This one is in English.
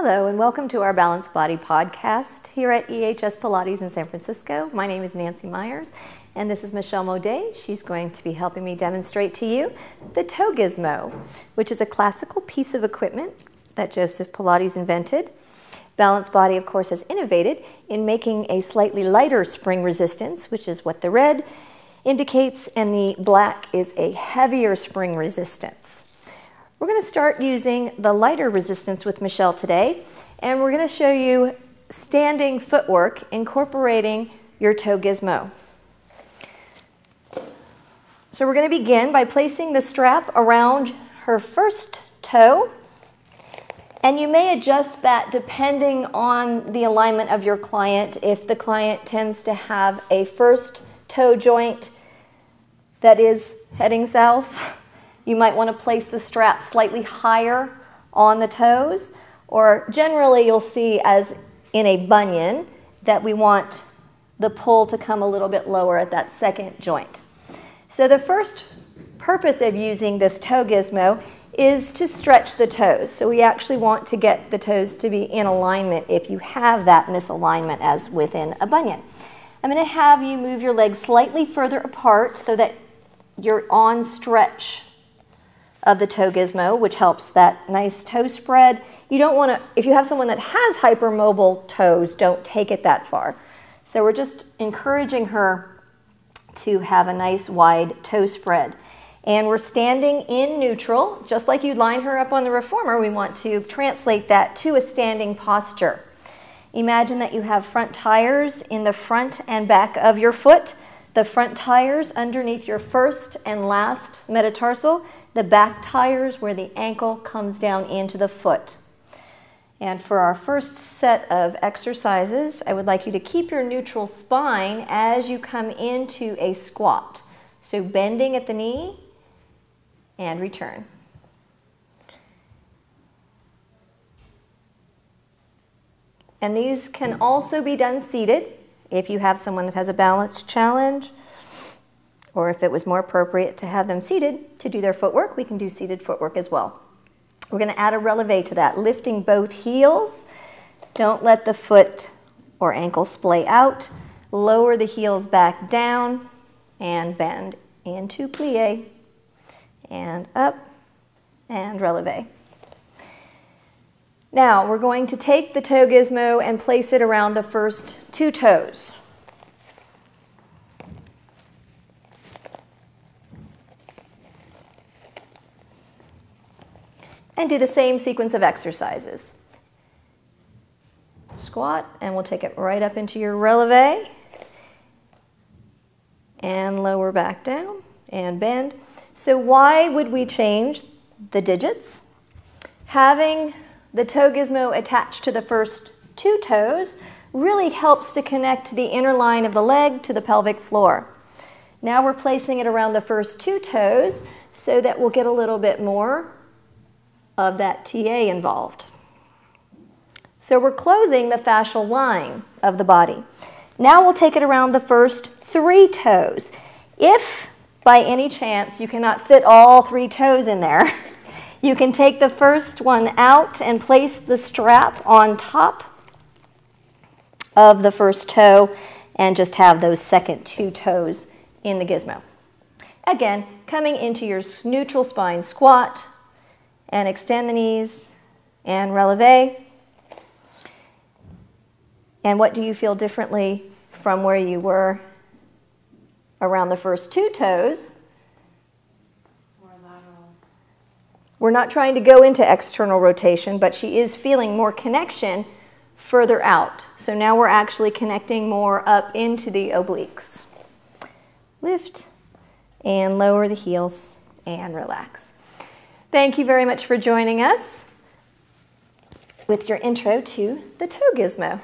Hello and welcome to our Balanced Body podcast here at EHS Pilates in San Francisco. My name is Nancy Myers and this is Michelle Modet. She's going to be helping me demonstrate to you the Toe Gizmo, which is a classical piece of equipment that Joseph Pilates invented. Balanced Body, of course, has innovated in making a slightly lighter spring resistance, which is what the red indicates, and the black is a heavier spring resistance. We're going to start using the lighter resistance with Michelle today, and we're going to show you standing footwork incorporating your Toe Gizmo. So we're going to begin by placing the strap around her first toe, and you may adjust that depending on the alignment of your client. If the client tends to have a first toe joint that is heading south, you might want to place the strap slightly higher on the toes, or generally you'll see, as in a bunion, that we want the pull to come a little bit lower at that second joint. So the first purpose of using this Toe Gizmo is to stretch the toes. So we actually want to get the toes to be in alignment if you have that misalignment as within a bunion. I'm going to have you move your legs slightly further apart so that you're on stretch of the Toe Gizmo, which helps that nice toe spread. You don't want to, if you have someone that has hypermobile toes, don't take it that far. So we're just encouraging her to have a nice wide toe spread. And we're standing in neutral, just like you'd line her up on the reformer. We want to translate that to a standing posture. Imagine that you have front tires in the front and back of your foot. The front tires underneath your first and last metatarsal, the back tires where the ankle comes down into the foot. And for our first set of exercises, I would like you to keep your neutral spine as you come into a squat. So bending at the knee and return. And these can also be done seated if you have someone that has a balance challenge, or if it was more appropriate to have them seated to do their footwork, we can do seated footwork as well. We're going to add a releve to that, lifting both heels. Don't let the foot or ankle splay out. Lower the heels back down and bend into plie and up and releve. Now we're going to take the Toe Gizmo and place it around the first two toes. And do the same sequence of exercises. Squat, and we'll take it right up into your releve. And lower back down and bend. So why would we change the digits? Having the Toe Gizmo attached to the first two toes really helps to connect the inner line of the leg to the pelvic floor. Now we're placing it around the first two toes so that we'll get a little bit more of that TA involved. So we're closing the fascial line of the body. Now we'll take it around the first three toes. If by any chance you cannot fit all three toes in there, you can take the first one out and place the strap on top of the first toe and just have those second two toes in the gizmo. Again, coming into your neutral spine squat, and extend the knees and releve. And what do you feel differently from where you were around the first two toes? More lateral. We're not trying to go into external rotation, but she is feeling more connection further out. So now we're actually connecting more up into the obliques. Lift and lower the heels and relax. Thank you very much for joining us with your intro to the Toe Gizmo.